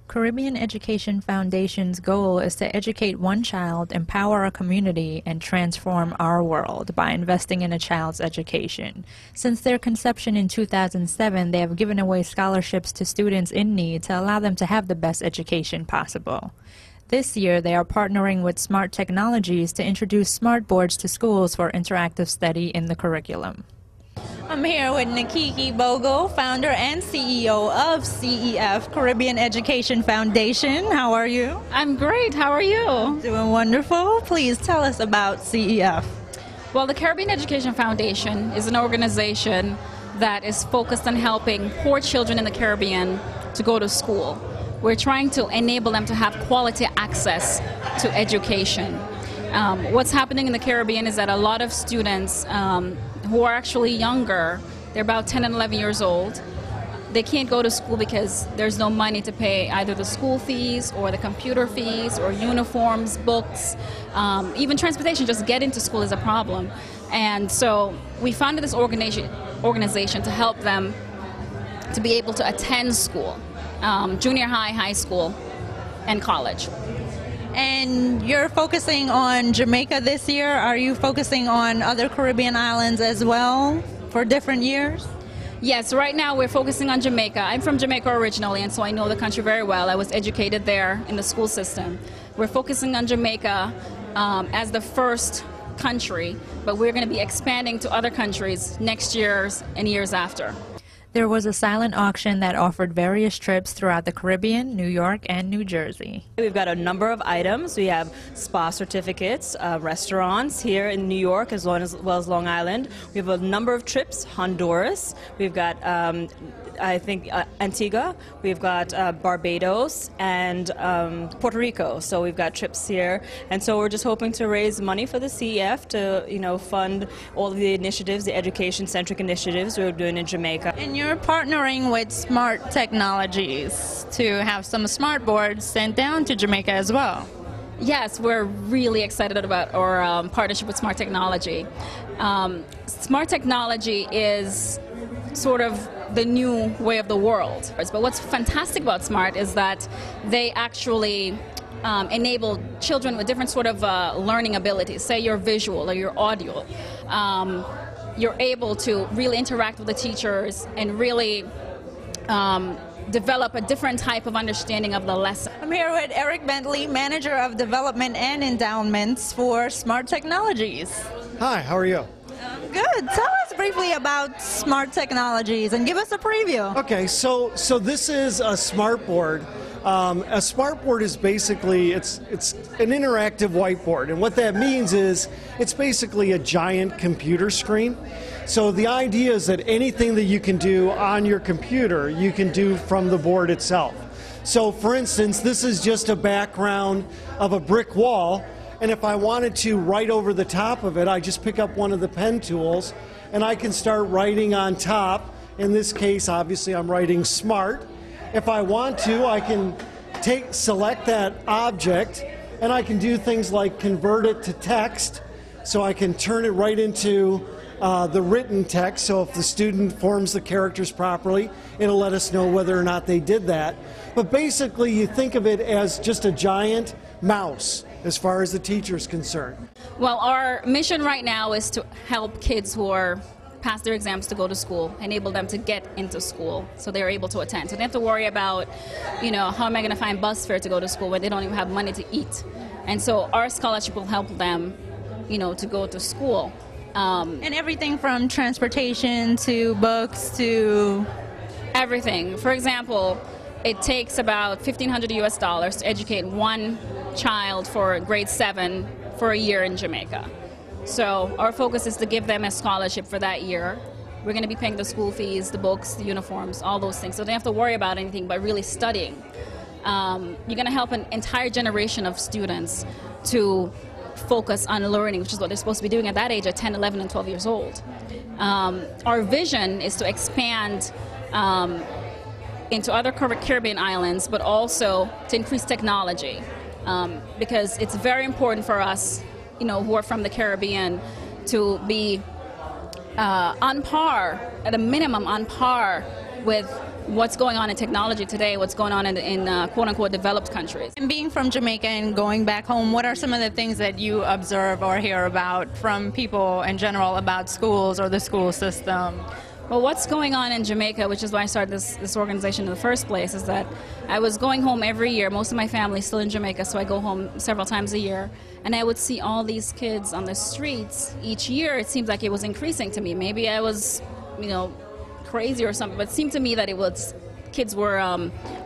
Caribbean Education Foundation's goal is to educate one child, empower a community, and transform our world by investing in a child's education. Since their conception in 2007, they have given away scholarships to students in need to allow them to have the best education possible. This year, they are partnering with Smart Technologies to introduce smart boards to schools for interactive study in the curriculum. I'm here with Nakiki Bogle, founder and CEO of CEF, Caribbean Education Foundation. How are you? I'm great. How are you? Doing wonderful. Please tell us about CEF. Well, the Caribbean Education Foundation is an organization that is focused on helping poor children in the Caribbean to go to school. We're trying to enable them to have quality access to education. What's happening in the Caribbean is that a lot of students who are actually younger, they're about 10 and 11 years old, they can't go to school because there's no money to pay either the school fees or the computer fees or uniforms, books, even transportation. Just getting to school is a problem. And so we founded this organization to help them to be able to attend school, junior high, high school, and college. And you're focusing on Jamaica this year. Are you focusing on other Caribbean islands as well for different years? Yes, right now we're focusing on Jamaica. I'm from Jamaica originally, and so I know the country very well. I was educated there in the school system. We're focusing on Jamaica as the first country, but we're going to be expanding to other countries next year and years after. There was a silent auction that offered various trips throughout the Caribbean, New York, and New Jersey. We've got a number of items. We have spa certificates, restaurants here in New York as well as Long Island. We have a number of trips, Honduras. We've got, Antigua. We've got Barbados and Puerto Rico. So we've got trips here. And so we're just hoping to raise money for the CEF to, fund all of the initiatives, the education-centric initiatives we're doing in Jamaica. And you're partnering with Smart Technologies to have some smart boards sent down to Jamaica as well. Yes, we're really excited about our partnership with Smart Technology. Smart Technology is sort of the new way of the world. But what's fantastic about Smart is that they actually enable children with different sort of learning abilities. Say you're visual or you're audio. You're able to really interact with the teachers and really develop a different type of understanding of the lesson. I'm here with Eric Bentley, Manager of Development and Endowments for Smart Technologies. Hi, how are you? Good. Tell us briefly about Smart Technologies and give us a preview. Okay, so this is a smart board. A smart board is basically, it's an interactive whiteboard, and what that means is it's basically a giant computer screen. So the idea is that anything that you can do on your computer, you can do from the board itself. So for instance, this is just a background of a brick wall, and if I wanted to write over the top of it, I just pick up one of the pen tools, and I can start writing on top. In this case, obviously, I'm writing smart. If I want to, I can select that object, and I can do things like convert it to text, so I can turn it right into the written text. So if the student forms the characters properly, it'll let us know whether or not they did that. But basically, you think of it as just a giant mouse as far as the teacher is concerned. Well, our mission right now is to help kids who are pass their exams to go to school, enable them to get into school so they're able to attend. So they have to worry about, how am I going to find bus fare to go to school when they don't even have money to eat. And so our scholarship will help them, to go to school. And everything from transportation to books to everything. For example, it takes about $1,500 US to educate one child for grade 7 for a year in Jamaica. So our focus is to give them a scholarship for that year. We're going to be paying the school fees, the books, the uniforms, all those things. So they don't have to worry about anything but really studying. You're going to help an entire generation of students to focus on learning, which is what they're supposed to be doing at that age at 10, 11, and 12 years old. Our vision is to expand into other Caribbean islands, but also to increase technology, because it's very important for us, who are from the Caribbean, to be on par, at a minimum on par with what's going on in technology today, what's going on in quote-unquote developed countries. And being from Jamaica and going back home, what are some of the things that you observe or hear about from people in general about schools or the school system? Well, what's going on in Jamaica, which is why I started this organization in the first place, is that I was going home every year. Most of my family is still in Jamaica, so I go home several times a year. And I would see all these kids on the streets each year. It seemed like it was increasing to me. Maybe I was, crazy or something, but it seemed to me that kids were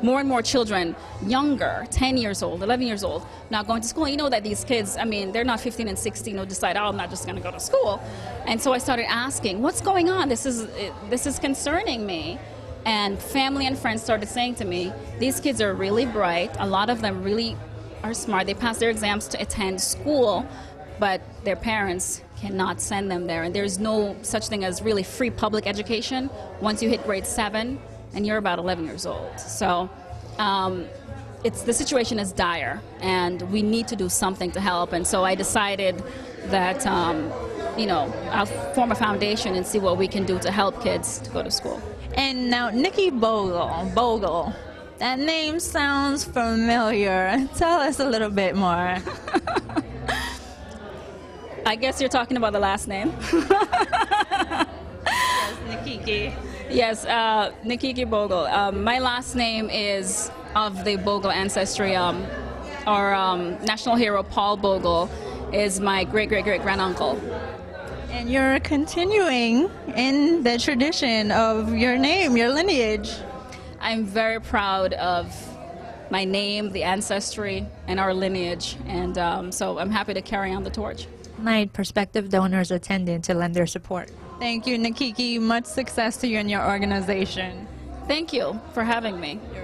more and more children, younger, 10 years old, 11 years old, not going to school. You know that these kids, they're not 15 and 16 who decide, I'm not just going to go to school. And so I started asking, what's going on? This is concerning me. And family and friends started saying to me, these kids are really bright. A lot of them really are smart. They pass their exams to attend school, but their parents cannot send them there. And there's no such thing as really free public education once you hit grade 7 and you're about 11 years old. So the situation is dire, and we need to do something to help. And so I decided that, I'll form a foundation and see what we can do to help kids to go to school. And now, Nikki Bogle, that name sounds familiar. Tell us a little bit more. I guess you're talking about the last name. Yes, Nikiki. Yes, Nikiki Bogle. My last name is of the Bogle ancestry. Our national hero, Paul Bogle, is my great-great-great-granduncle. And you're continuing in the tradition of your name, your lineage. I'm very proud of my name, the ancestry, and our lineage, and so I'm happy to carry on the torch. Tonight, prospective donors attended to lend their support. Thank you, Nikiki. Much success to you and your organization. Thank you for having me. You're